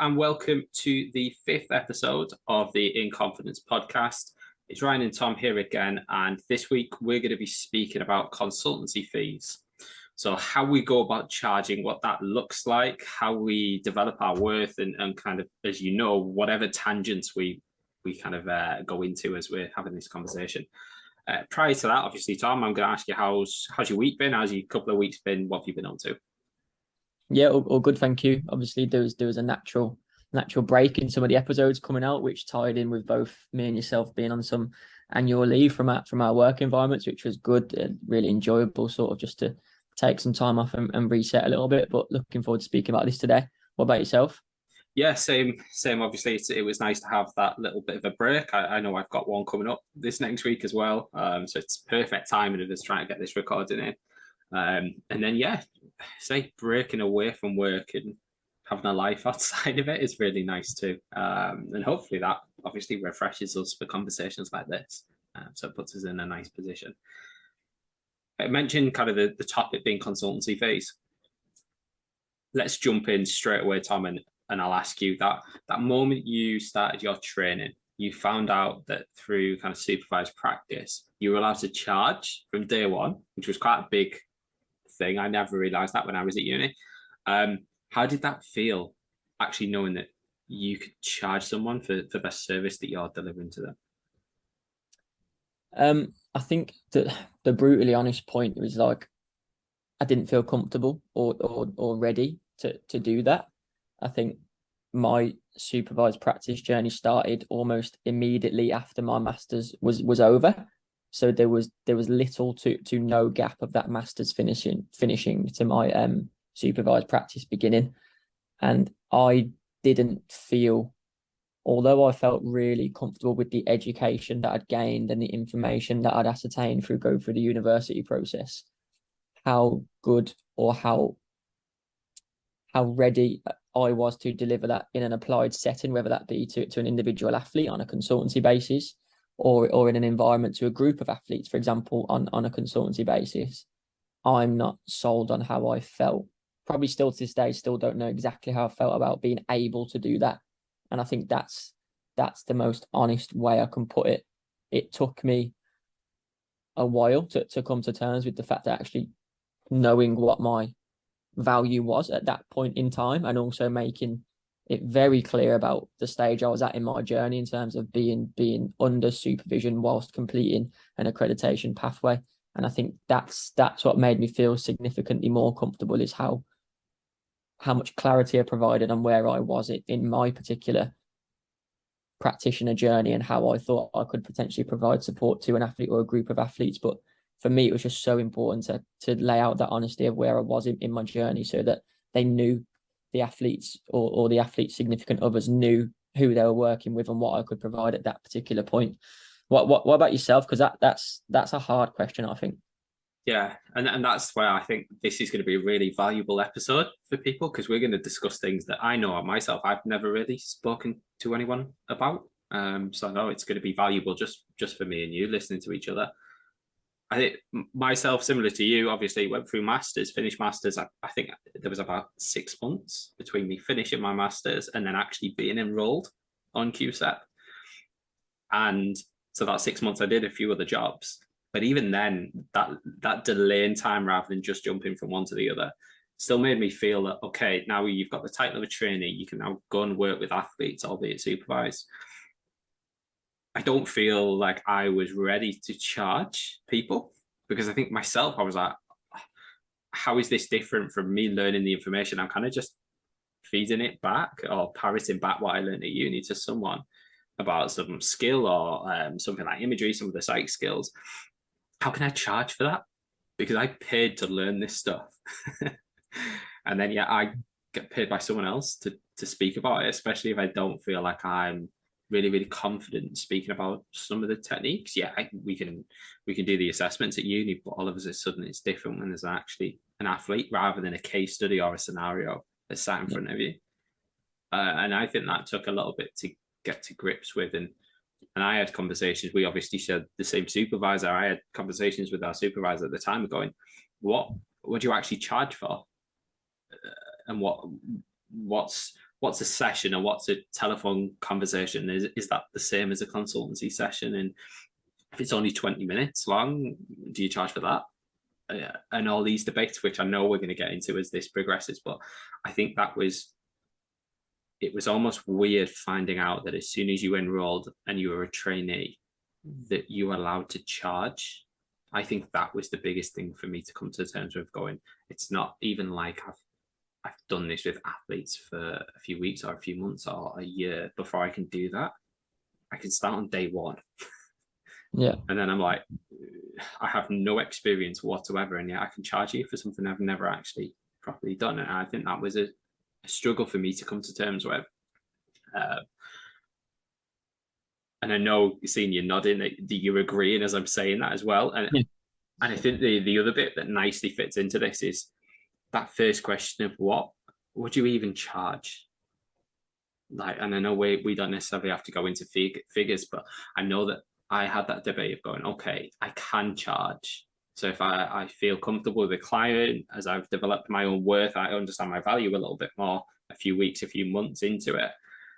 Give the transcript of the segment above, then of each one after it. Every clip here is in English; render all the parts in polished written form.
and welcome to the fifth episode of the In Confidence podcast. It's Ryan and Tom here again, and this week we're going to be speaking about consultancy fees. So how we go about charging, what that looks like, how we develop our worth, and kind of, as you know, whatever tangents we kind of go into as we're having this conversation. Prior to that, obviously, Tom, I'm going to ask you how's your week been? How's your couple of weeks been? What have you been on to? Yeah, all good, thank you. Obviously, there was a natural break in some of the episodes coming out, which tied in with both me and yourself being on some annual leave from our work environments, which was good and really enjoyable, sort of just to take some time off and reset a little bit. But looking forward to speaking about this today. What about yourself? Yeah, same. Obviously, it was nice to have that little bit of a break. I know I've got one coming up this next week as well. So it's perfect timing of us trying to get this recorded in. And then, yeah, say breaking away from work and having a life outside of it is really nice too. And hopefully that obviously refreshes us for conversations like this. So it puts us in a nice position. I mentioned kind of the topic being consultancy fees. Let's jump in straight away, Tom, and I'll ask you that moment you started your training, you found out that through kind of supervised practice, you were allowed to charge from day one, which was quite a big thing. I never realized that when I was at uni. How did that feel, actually knowing that you could charge someone for the service that you're delivering to them? I think that the brutally honest point was like I didn't feel comfortable or ready to do that. I think my supervised practice journey started almost immediately after my master's was over. So there was little to no gap of that master's finishing to my supervised practice beginning. And I didn't feel, although I felt really comfortable with the education that I'd gained and the information that I'd ascertained through going through the university process, how good or how ready I was to deliver that in an applied setting, whether that be to an individual athlete on a consultancy basis, or in an environment to a group of athletes, for example, on a consultancy basis. I'm not sold on how I felt. Probably still to this day, still don't know exactly how I felt about being able to do that. And I think that's the most honest way I can put it. It took me a while to come to terms with the fact that actually knowing what my value was at that point in time, and also making it very clear about the stage I was at in my journey in terms of being under supervision whilst completing an accreditation pathway. And I think that's what made me feel significantly more comfortable, is how much clarity I provided on where I was in my particular practitioner journey and how I thought I could potentially provide support to an athlete or a group of athletes. But for me, it was just so important to lay out that honesty of where I was in my journey, so that they knew, the athletes or the athlete's significant others knew who they were working with and what I could provide at that particular point. What about yourself? Because that's a hard question, I think. Yeah, and that's why I think this is going to be a really valuable episode for people, because we're going to discuss things that I know myself I've never really spoken to anyone about. So I know it's going to be valuable just for me and you listening to each other. I think myself, similar to you, obviously went through masters, finished masters. I think there was about 6 months between me finishing my masters and then actually being enrolled on QSEP. And so that 6 months I did a few other jobs. But even then, that delay in time rather than just jumping from one to the other still made me feel that, okay, now you've got the title of a trainee, you can now go and work with athletes, albeit supervised. I don't feel like I was ready to charge people, because I think myself, I was like, how is this different from me learning the information? I'm kind of just feeding it back or parroting back what I learned at uni to someone about some skill or something like imagery, some of the psych skills. How can I charge for that? Because I paid to learn this stuff. And then, yeah, I get paid by someone else to speak about it, especially if I don't feel like I'm really, really confident speaking about some of the techniques. Yeah, we can do the assessments at uni, but all of a sudden it's different when there's actually an athlete rather than a case study or a scenario that's sat in front of you. And I think that took a little bit to get to grips with. And I had conversations. We obviously shared the same supervisor. I had conversations with our supervisor at the time going, what do you actually charge for? And what's what's a session or what's a telephone conversation? Is that the same as a consultancy session? And if it's only 20 minutes long, do you charge for that? And all these debates, which I know we're going to get into as this progresses, but I think it was almost weird finding out that as soon as you enrolled and you were a trainee, that you were allowed to charge. I think that was the biggest thing for me to come to terms with going, it's not even like I've done this with athletes for a few weeks or a few months or a year before I can do that. I can start on day one. Yeah. And then I'm like, I have no experience whatsoever, and yet I can charge you for something I've never actually properly done. And I think that was a struggle for me to come to terms with. And I know, seeing you nodding, that you're agreeing as I'm saying that as well. And I think the other bit that nicely fits into this is that first question of what would you even charge? Like, and I know we don't necessarily have to go into figures, but I know that I had that debate of going, okay, I can charge. So if I feel comfortable with a client, as I've developed my own worth, I understand my value a little bit more a few weeks, a few months into it.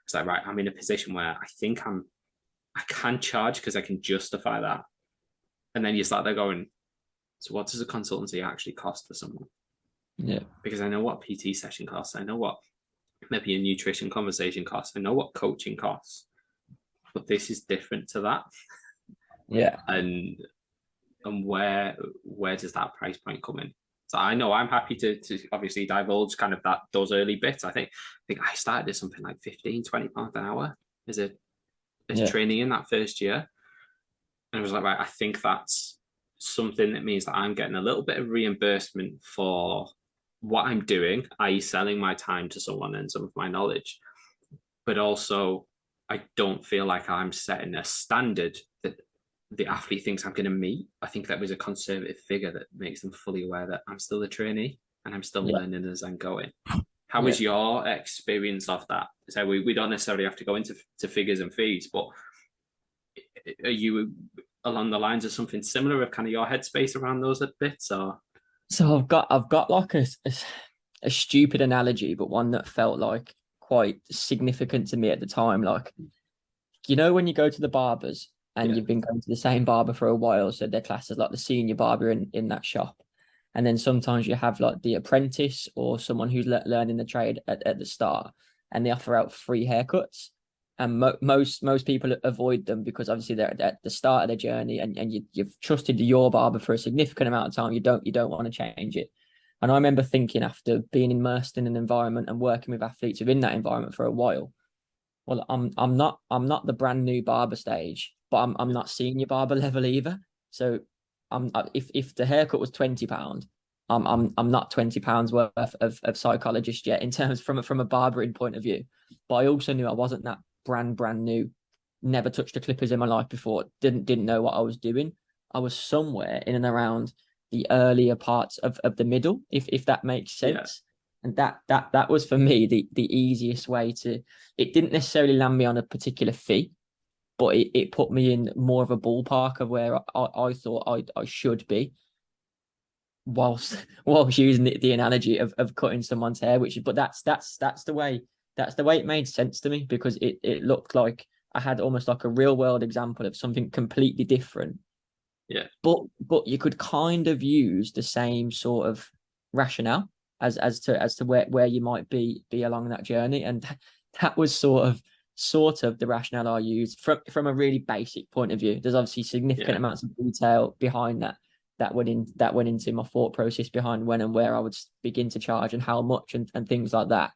It's like, right, I'm in a position where I think I can charge because I can justify that. And then you start there going, so what does a consultancy actually cost for someone? Yeah. Because I know what PT session costs. I know what maybe a nutrition conversation costs. I know what coaching costs. But this is different to that. Yeah. And where does that price point come in? So I know I'm happy to obviously divulge kind of those early bits. I think I started at something like 15-20 pounds an hour as a trainee in that first year. And I was like, right, I think that's something that means that I'm getting a little bit of reimbursement for what I'm doing, i.e. selling my time to someone and some of my knowledge. But also, I don't feel like I'm setting a standard that the athlete thinks I'm going to meet. I think that was a conservative figure that makes them fully aware that I'm still a trainee and I'm still learning as I'm going. How was your experience of that? So we don't necessarily have to go into figures and fees, but are you along the lines of something similar of kind of your headspace around those bits? Or so I've got like a stupid analogy, but one that felt like quite significant to me at the time. Like, you know, when you go to the barbers and you've been going to the same barber for a while, so they're classed as like the senior barber in that shop. And then sometimes you have like the apprentice or someone who's learning the trade at the start, and they offer out free haircuts. And most people avoid them because obviously they're at the start of their journey, and you've trusted your barber for a significant amount of time. You don't want to change it. And I remember thinking, after being immersed in an environment and working with athletes within that environment for a while, well, I'm not the brand new barber stage, but I'm not senior barber level either. So if the haircut was £20, I'm not £20 worth of psychologist yet in terms from a barbering point of view. But I also knew I wasn't that brand new, never touched the clippers in my life before, didn't know what I was doing. I was somewhere in and around the earlier parts of the middle, if that makes sense. And that was for me the easiest way to. It didn't necessarily land me on a particular fee, but it put me in more of a ballpark of where I thought I should be, whilst using the analogy of cutting someone's hair, but that's the way it made sense to me, because it looked like I had almost like a real world example of something completely different. Yeah. But you could kind of use the same sort of rationale as to where you might be along that journey. And that was sort of the rationale I used from a really basic point of view. There's obviously significant amounts of detail behind that went into my thought process behind when and where I would begin to charge and how much and things like that.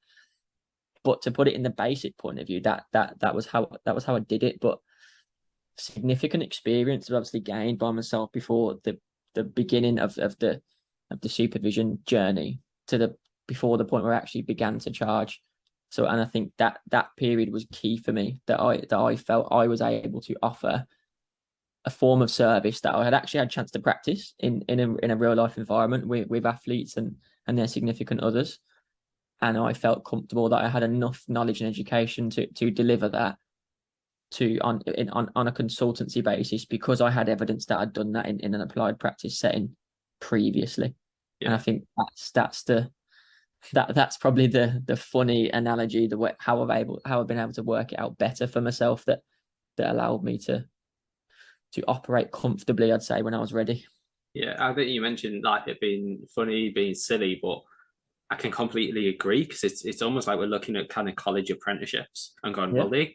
But to put it in the basic point of view, that was how I did it. But significant experience was obviously gained by myself before the beginning of the supervision journey before the point where I actually began to charge. So, and I think that period was key for me, that I felt I was able to offer a form of service that I had actually had a chance to practice in a real life environment with athletes and their significant others. And I felt comfortable that I had enough knowledge and education to deliver that on a consultancy basis, because I had evidence that I'd done that in an applied practice setting previously. And I think that's that's probably the funny analogy, the way how I've been able to work it out better for myself, that allowed me to operate comfortably, I'd say, when I was ready. Yeah, I think you mentioned like it being funny, being silly, but I can completely agree because it's almost like we're looking at kind of college apprenticeships and going, Yeah. well,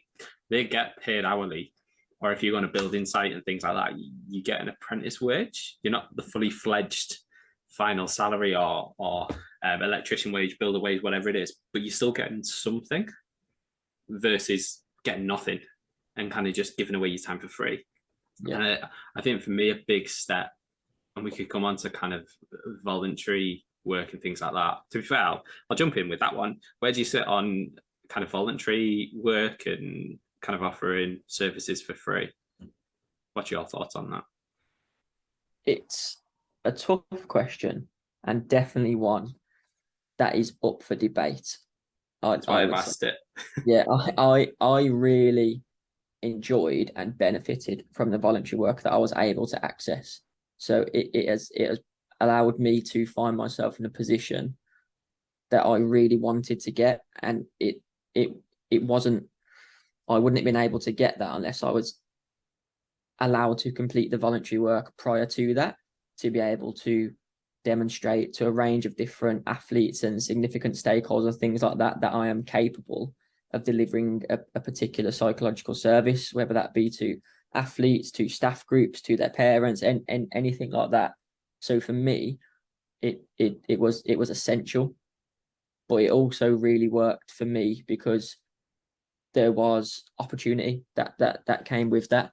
they get paid hourly, or if you're going to build insight and things like that, you get an apprentice wage. You're not the fully fledged final salary or electrician wage, builder wage, whatever it is, but you're still getting something versus getting nothing and kind of just giving away your time for free. Yeah. And I think for me, a big step, and we could come on to kind of voluntary work and things like that. To be fair, I'll jump in with that one. Where do you sit on kind of voluntary work and kind of offering services for free? What's your thoughts on that? It's a tough question, and definitely one that is up for debate. That's why I've asked it. Yeah, I really enjoyed and benefited from the voluntary work that I was able to access. So it has allowed me to find myself in a position that I really wanted to get, and it wasn't, I wouldn't have been able to get that unless I was allowed to complete the voluntary work prior to that, to be able to demonstrate to a range of different athletes and significant stakeholders, things like that, that I am capable of delivering a particular psychological service, whether that be to athletes, to staff groups, to their parents, and anything like that. So for me, it was essential, but it also really worked for me because there was opportunity that came with that.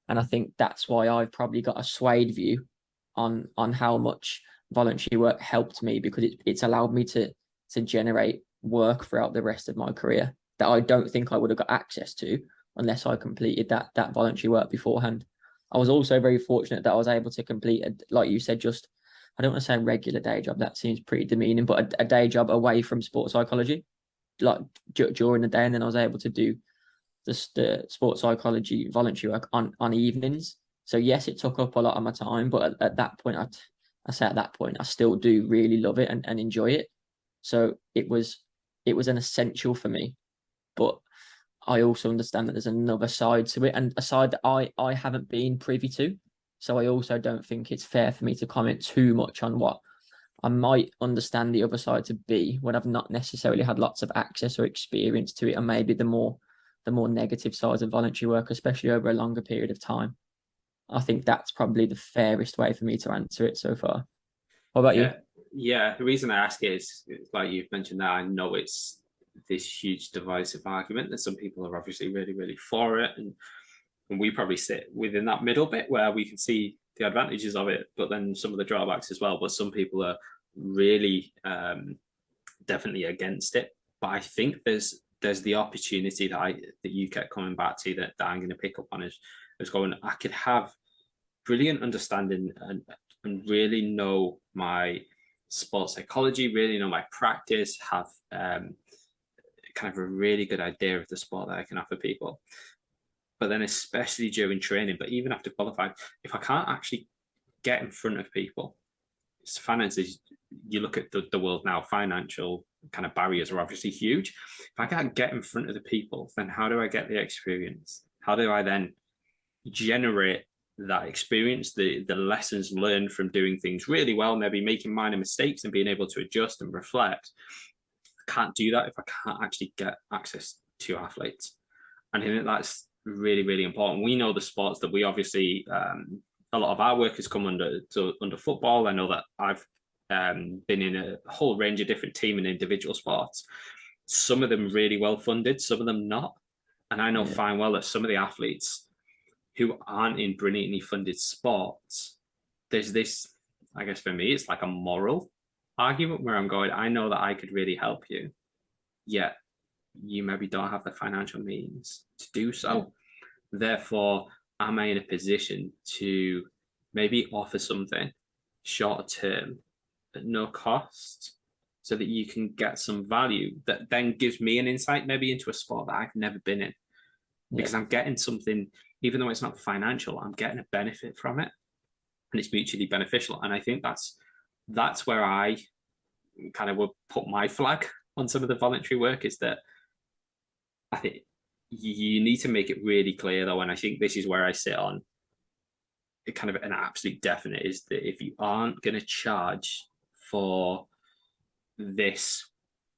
And I think that's why I've probably got a swayed view on how much voluntary work helped me, because it's allowed me to generate work throughout the rest of my career that I don't think I would have got access to unless I completed that voluntary work beforehand. I was also very fortunate that I was able to complete, like you said, just, I don't want to say a regular day job, that seems pretty demeaning, but a day job away from sports psychology, like during the day. And then I was able to do the sports psychology voluntary work on evenings. So yes, it took up a lot of my time, but at that point, I say at that point, I still do really love it and enjoy it. So it was an essential for me. But I also understand that there's another side to it, and a side that I haven't been privy to. So I also don't think it's fair for me to comment too much on what I might understand the other side to be when I've not necessarily had lots of access or experience to it, and maybe the more negative sides of voluntary work, especially over a longer period of time. I think that's probably the fairest way for me to answer it so far. What about you? Yeah. The reason I ask is like you've mentioned that I know it's this huge divisive argument that some people are obviously really, really for it, and we probably sit within that middle bit where we can see the advantages of it, but then some of the drawbacks as well. But some people are really definitely against it. But I think there's the opportunity that you kept coming back to that I'm going to pick up on is going, I could have brilliant understanding and really know my sports psychology, really know my practice, have kind of a really good idea of the sport that I can offer people. But then especially during training, but even after qualifying, if I can't actually get in front of people, it's finances, you look at the world now, financial kind of barriers are obviously huge. If I can't get in front of the people, then how do I get the experience? How do I then generate that experience, the lessons learned from doing things really well, maybe making minor mistakes and being able to adjust and reflect? I can't do that if I can't actually get access to athletes. And I think that's really, really important. We know the sports that we obviously, a lot of our work has come under football. I know that I've been in a whole range of different team and individual sports. Some of them really well funded, some of them not. And I know fine well that some of the athletes who aren't in brilliantly funded sports, there's this, I guess for me, it's like a moral argument where I'm going, I know that I could really help you, yet you maybe don't have the financial means to do so. Yeah. Therefore, am I in a position to maybe offer something short term at no cost so that you can get some value that then gives me an insight maybe into a sport that I've never been in? Because I'm getting something, even though it's not financial, I'm getting a benefit from it and it's mutually beneficial. And I think that's where I kind of would put my flag on some of the voluntary work is that I think you need to make it really clear though, and I think this is where I sit on it kind of an absolute definite, is that if you aren't going to charge for this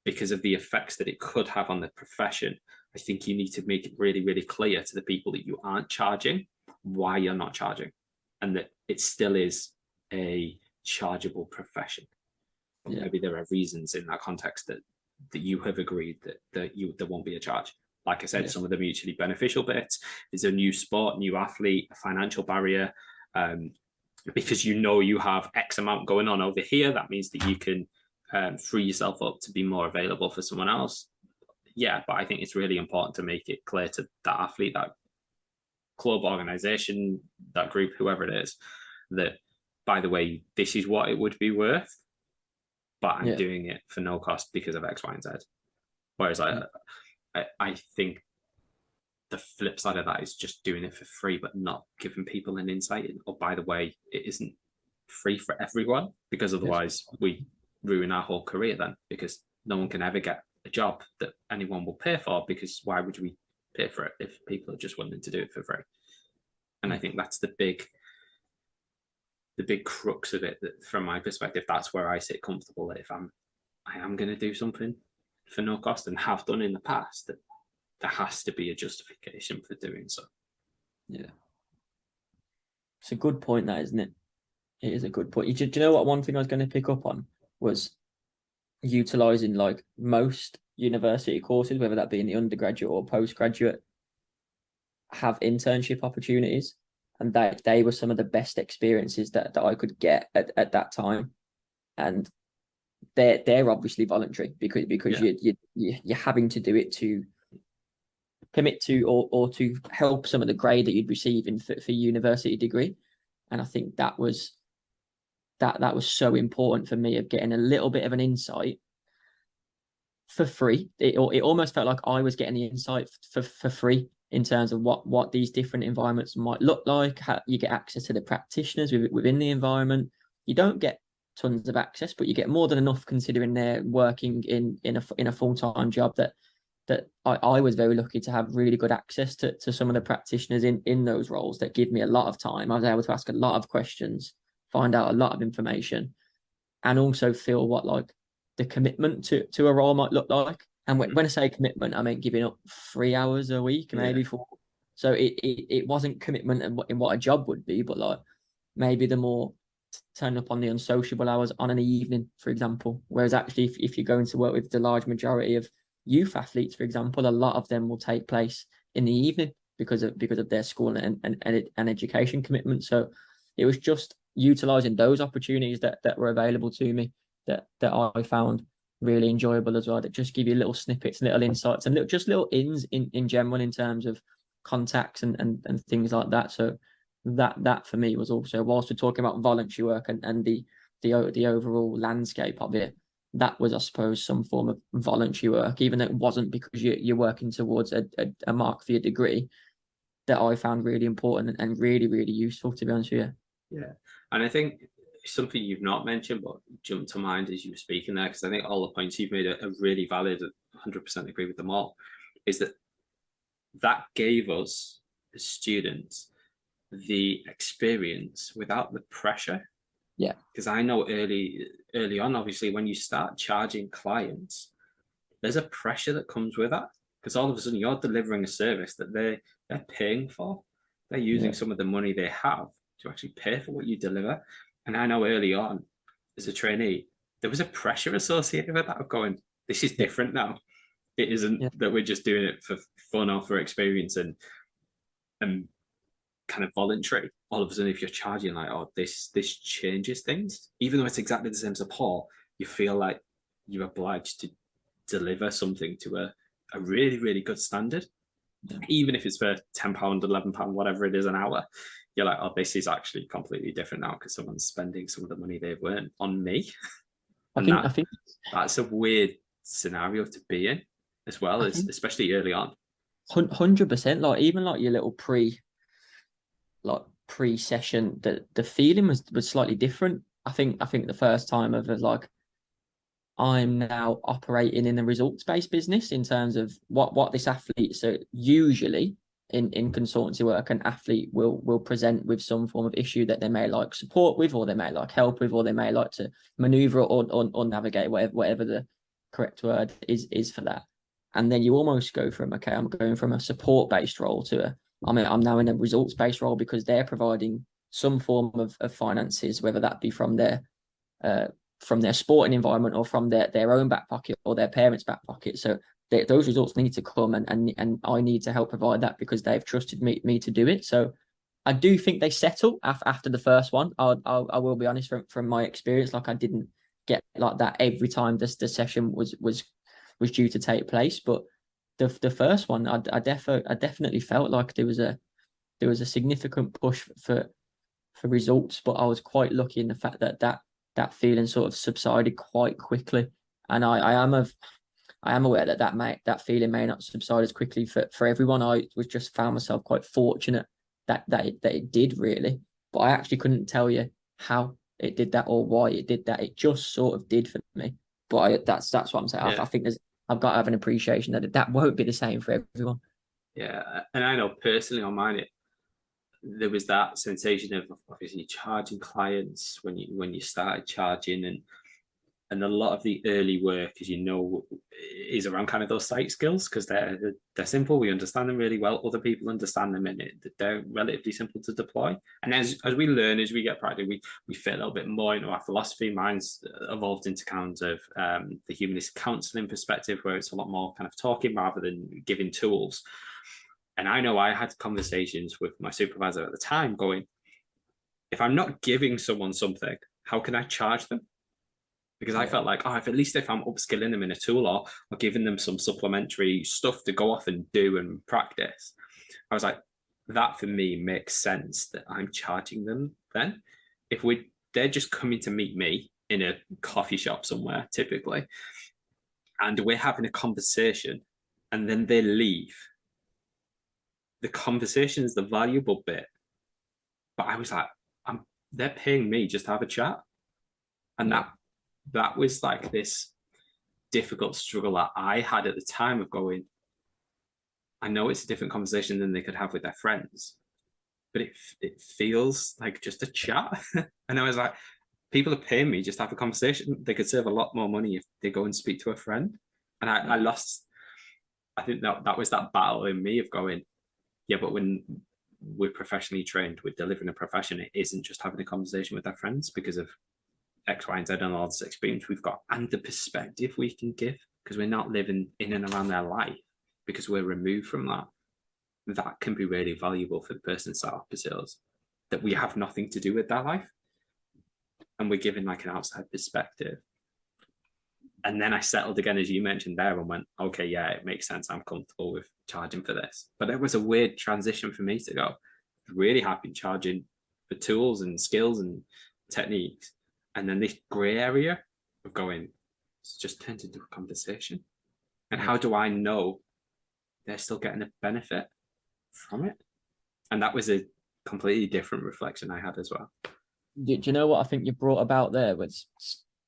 because of the effects that it could have on the profession, I think you need to make it really, really clear to the people that you aren't charging why you're not charging, and that it still is a chargeable profession. Yeah. Maybe there are reasons in that context that you have agreed that there won't be a charge. Like I said, some of the mutually beneficial bits is a new sport, new athlete, a financial barrier, because you have X amount going on over here. That means that you can free yourself up to be more available for someone else. Yeah, but I think it's really important to make it clear to that athlete, that club, organization, that group, whoever it is, that, by the way, this is what it would be worth, but I'm doing it for no cost because of X, Y, and Z. Whereas I think the flip side of that is just doing it for free, but not giving people an insight. Oh, by the way, it isn't free for everyone, because otherwise we ruin our whole career then, because no one can ever get a job that anyone will pay for, because why would we pay for it if people are just willing to do it for free? And I think that's the big crux of it, that from my perspective, that's where I sit comfortable, that if I am going to do something for no cost, and have done in the past, that there has to be a justification for doing so. Yeah, it's a good point, that, isn't it? It is a good point. Do you know what one thing I was going to pick up on was utilizing, like, most university courses, whether that be in the undergraduate or postgraduate, have internship opportunities, and they were some of the best experiences that I could get at that time. And they're obviously voluntary, because you're having to do it to commit to or to help some of the grade that you'd receive in for university degree. And I think that was so important for me, of getting a little bit of an insight for free. It almost felt like I was getting the insight for free, in terms of what these different environments might look like. How you get access to the practitioners within the environment. You don't get tons of access, but you get more than enough, considering they're working in a full-time job. That I was very lucky to have really good access to some of the practitioners in those roles, that give me a lot of time. I was able to ask a lot of questions, find out a lot of information, and also feel what, like, the commitment to a role might look like. And when I say commitment, I mean giving up 3 hours a week, maybe 4. So it wasn't commitment in what a job would be, but like maybe the more turn up on the unsociable hours on an evening, for example. Whereas actually, if you're going to work with the large majority of youth athletes, for example, a lot of them will take place in the evening because of their school and education commitment. So it was just utilizing those opportunities that were available to me that I found really enjoyable as well, that just give you little snippets, little insights, and little ins in general, in terms of contacts and things like that. So that for me was also, whilst we're talking about voluntary work and the overall landscape of it, that was, I suppose, some form of voluntary work, even though it wasn't because you're working towards a mark for your degree, that I found really important and really, really useful, to be honest with you. Yeah. And I think something you've not mentioned, but jumped to mind as you were speaking there, because I think all the points you've made are really valid, 100% agree with them all, is that gave us as students the experience without the pressure. Yeah. Because I know early on, obviously, when you start charging clients, there's a pressure that comes with that, because all of a sudden you're delivering a service that they're paying for. They're using some of the money they have to actually pay for what you deliver. And I know early on, as a trainee, there was a pressure associated with that, of going, this is different now. It isn't that we're just doing it for fun or for experience and kind of voluntary. All of a sudden, if you're charging like, oh, this changes things, even though it's exactly the same support, you feel like you're obliged to deliver something to a really, really good standard. Even if it's for £10, £11, whatever it is an hour, you're like, oh, this is actually completely different now, because someone's spending some of the money they've earned on me. I think that's a weird scenario to be in, as well, especially early on. 100%. Like, even like your little pre-session, the feeling was slightly different. I think the first time of like I'm now operating in a results-based business in terms of what this athlete. So usually in consultancy work, an athlete will present with some form of issue that they may like support with, or they may like help with, or they may like to maneuver or navigate, whatever the correct word is for that. And then you almost go from, okay, I'm going from a support-based role to I'm now in a results-based role, because they're providing some form of finances, whether that be from their sporting environment or from their own back pocket or their parents' back pocket. So those results need to come, and I need to help provide that because they've trusted me to do it. So I do think they settle after the first one. I will be honest, from my experience, like, I didn't get like that every time the session was due to take place, but the first one, I definitely felt like there was a significant push for results, but I was quite lucky in the fact that feeling sort of subsided quite quickly. And I am aware that feeling may not subside as quickly for everyone. I was just found myself quite fortunate that it did, really, but I actually couldn't tell you how it did that or why it did that. It just sort of did for me. But that's what I'm saying. Yeah. I think I've got to have an appreciation that won't be the same for everyone. Yeah, and I know personally on mine, there was that sensation of obviously charging clients when you started charging, and a lot of the early work, as you know, is around kind of those site skills, because they're simple. We understand them really well. Other people understand them, and they're relatively simple to deploy. And as we learn, as we get practice, we fit a little bit more into our philosophy. Mine's evolved into kind of the humanist counselling perspective, where it's a lot more kind of talking rather than giving tools. And I know I had conversations with my supervisor at the time going, if I'm not giving someone something, how can I charge them? Because I felt like, if I'm upskilling them in a tool or giving them some supplementary stuff to go off and do and practice, I was like, that for me makes sense that I'm charging them then. If they're just coming to meet me in a coffee shop somewhere, typically, and we're having a conversation and then they leave, the conversation is the valuable bit. But I was like, they're paying me just to have a chat. And that was like this difficult struggle that I had at the time of going, I know it's a different conversation than they could have with their friends, but it feels like just a chat. And I was like, people are paying me just to have a conversation. They could save a lot more money if they go and speak to a friend. And I lost, I think that was that battle in me of going, yeah, but when we're professionally trained, we're delivering a profession, it isn't just having a conversation with our friends because of X, Y, and Z and all this experience we've got and the perspective we can give, because we're not living in and around their life, because we're removed from that. That can be really valuable for the person sat opposite us, that we have nothing to do with their life and we're given like an outside perspective. And then I settled again, as you mentioned there, and went, okay, yeah, it makes sense. I'm comfortable with charging for this. But it was a weird transition for me to go, really happy charging for tools and skills and techniques. And then this grey area of going, it's just turned into a conversation. And how do I know they're still getting a benefit from it? And that was a completely different reflection I had as well. Do you know what I think you brought about there was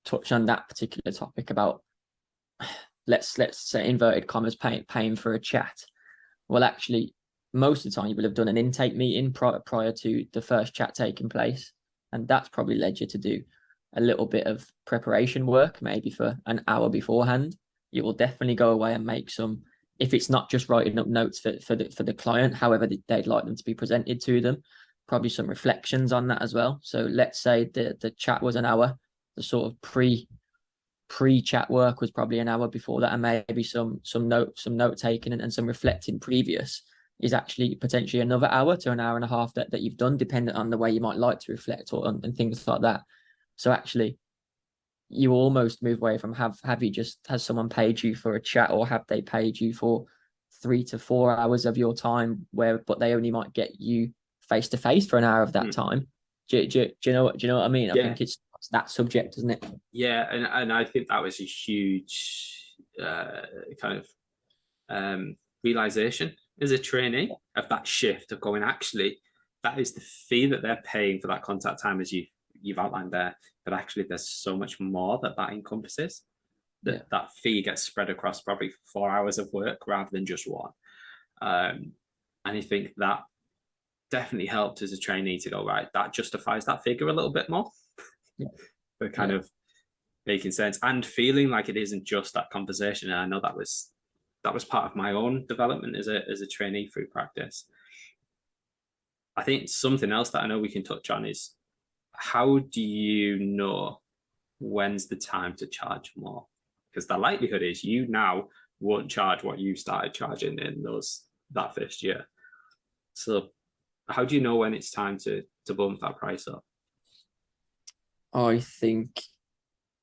touch on that particular topic about, let's say inverted commas, paying for a chat. Well, actually, most of the time you will have done an intake meeting prior to the first chat taking place, and that's probably led you to do a little bit of preparation work, maybe for an hour beforehand. You will definitely go away and make some, if it's not just writing up notes for the client, however they'd like them to be presented to them, probably some reflections on that as well. So let's say the chat was an hour, the sort of pre-chat work was probably an hour before that, and maybe some note taking and some reflecting previous is actually potentially another hour to an hour and a half that you've done, dependent on the way you might like to reflect and things like that. So actually, you almost move away from has someone paid you for a chat, or have they paid you for 3 to 4 hours of your time, but they only might get you face to face for an hour of that time. Do you know what I mean? I think it's that subject, isn't it? Yeah, and I think that was a huge kind of realization as a trainee of that shift of going, actually, that is the fee that they're paying for that contact time, as you've outlined there, but actually there's so much more that encompasses. that fee gets spread across probably 4 hours of work rather than just one. And I think that definitely helped as a trainee to go, right, that justifies that figure a little bit more. For kind of making sense and feeling like it isn't just that conversation. And I know that was part of my own development as a trainee through practice. I think something else that I know we can touch on is, how do you know when's the time to charge more? Because the likelihood is you now won't charge what you started charging in that first year. So how do you know when it's time to bump that price up? I think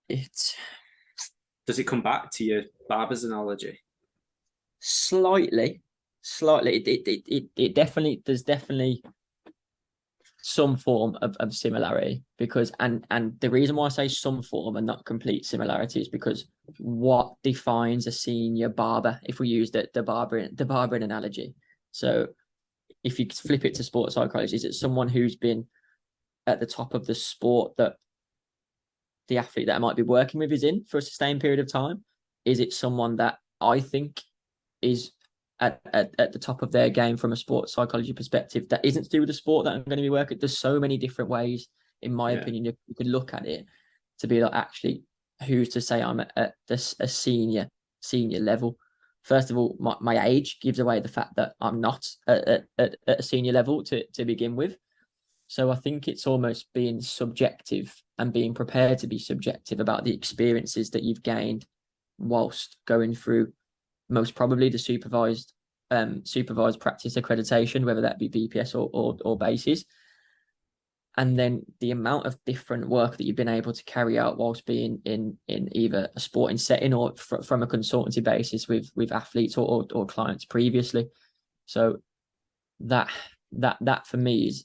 does it come back to your barber's analogy? Slightly. It definitely, there's definitely some form of similarity, because and the reason why I say some form and not complete similarity is because what defines a senior barber, if we use the barbering analogy. So if you flip it to sports psychology, is it someone who's been at the top of the sport that the athlete that I might be working with is in for a sustained period of time? Is it someone that I think is at the top of their game from a sports psychology perspective that isn't to do with the sport that I'm going to be working? There's so many different ways, in my opinion, you could look at it to be like, actually, who's to say I'm at a senior level? First of all, my age gives away the fact that I'm not at a senior level to begin with. So I think it's almost being subjective and being prepared to be subjective about the experiences that you've gained whilst going through most probably the supervised practice accreditation, whether that be BPS or BASIS. And then the amount of different work that you've been able to carry out whilst being in either a sporting setting or from a consultancy basis with athletes or clients previously. So that for me is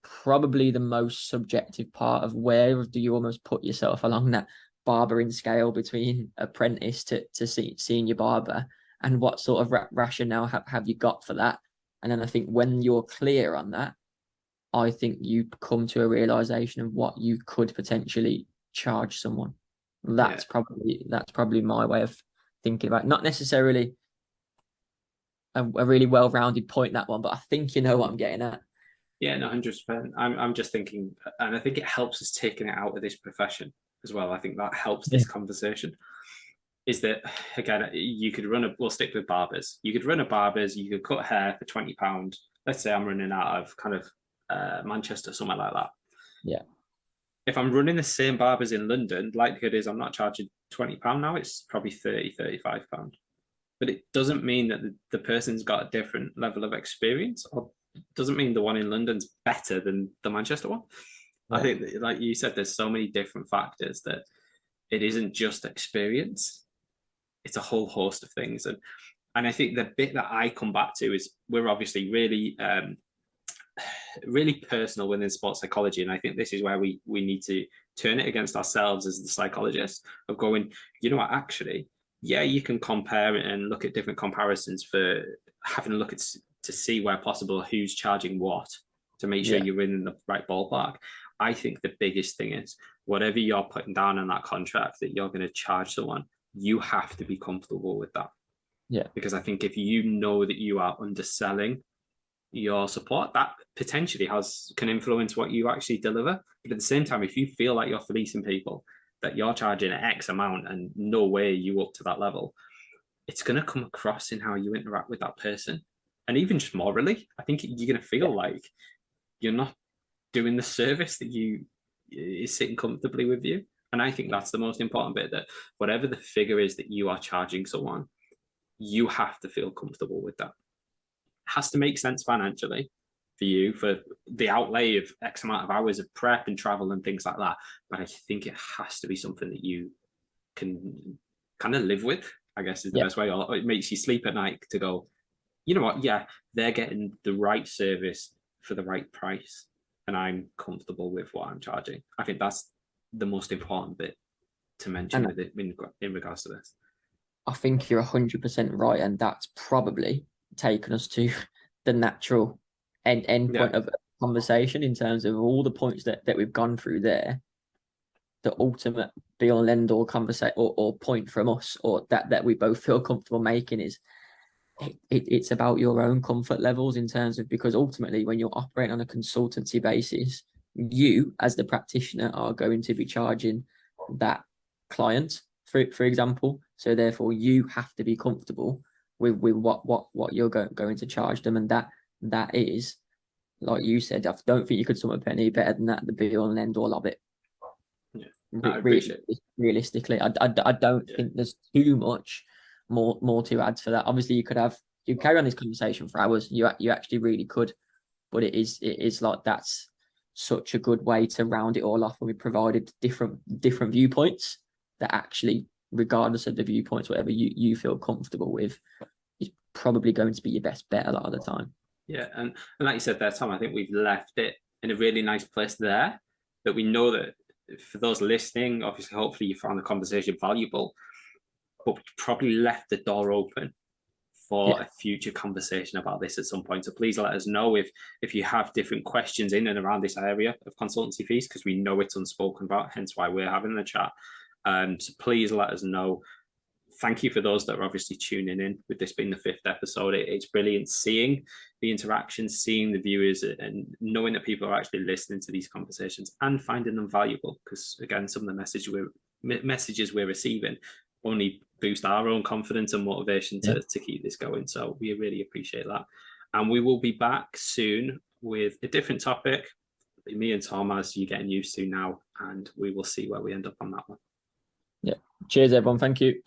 probably the most subjective part of where do you almost put yourself along that barbering scale between apprentice to senior barber, and what sort of rationale have you got for that? And then I think when you're clear on that, I think you come to a realization of what you could potentially charge someone. That's probably my way of thinking about it. Not necessarily a really well-rounded point, that one, but I think you know what I'm getting at. Yeah, no, 100%. I'm just thinking, and I think it helps us taking it out of this profession as well. I think that helps this conversation. Is that, again, you could we'll stick with barbers. You could run a barber's, you could cut hair for £20. Let's say I'm running out of kind of Manchester, somewhere like that. Yeah. If I'm running the same barbers in London, likelihood is I'm not charging £20 now, it's probably £30-35. But it doesn't mean that the person's got a different level of experience, or doesn't mean the one in London's better than the Manchester one. Yeah. I think, like you said, there's so many different factors that it isn't just experience. It's a whole host of things. And I think the bit that I come back to is we're obviously really, really personal within sports psychology. And I think this is where we need to turn it against ourselves as the psychologists of going, you know what, actually, yeah, you can compare it and look at different comparisons for having a look at to see where possible who's charging what to make sure you're in the right ballpark. I think the biggest thing is whatever you're putting down in that contract that you're going to charge someone, you have to be comfortable with that. Yeah. Because I think if you know that you are underselling your support, that potentially can influence what you actually deliver. But at the same time, if you feel like you're fleecing people, that you're charging X amount and no way you up to that level, it's going to come across in how you interact with that person. And even just morally, I think you're going to feel like you're not doing the service that is sitting comfortably with you. And I think that's the most important bit, that whatever the figure is that you are charging someone, you have to feel comfortable with that. It has to make sense financially for you, for the outlay of X amount of hours of prep and travel and things like that. But I think it has to be something that you can kind of live with, I guess is the best way. Or it makes you sleep at night to go, you know what, yeah, they're getting the right service for the right price, and I'm comfortable with what I'm charging. I think that's the most important bit to mention with it in regards to this. I think you're 100% right, and that's probably taken us to the natural end point of the conversation in terms of all the points that we've gone through there. The ultimate be all and end all conversation or point from us, or that we both feel comfortable making, is it's about your own comfort levels in terms of, because ultimately when you're operating on a consultancy basis, you as the practitioner are going to be charging that client, for example. So therefore you have to be comfortable with what you're going to charge them, and that is, like you said, I don't think you could sum up any better than that, the be all and end all of it. Yeah, I appreciate it. Realistically, I don't think there's too much more to add for that. Obviously, you carry on this conversation for hours. You actually really could, but it is like, that's such a good way to round it all off. And we provided different viewpoints that actually, regardless of the viewpoints, whatever you feel comfortable with, is probably going to be your best bet a lot of the time. Yeah, and like you said there, Tom, I think we've left it in a really nice place there, that we know that for those listening, obviously, hopefully you found the conversation valuable, but we probably left the door open for a future conversation about this at some point. So please let us know if you have different questions in and around this area of consultancy fees, because we know it's unspoken about, hence why we're having the chat. So please let us know. Thank you for those that are obviously tuning in, with this being the 5th episode. It's brilliant seeing the interactions, seeing the viewers, and knowing that people are actually listening to these conversations and finding them valuable, because again, some of the messages we're receiving only boost our own confidence and motivation to keep this going. So we really appreciate that. And we will be back soon with a different topic, me and Tom, as you're getting used to now, and we will see where we end up on that one. Yeah. Cheers, everyone. Thank you.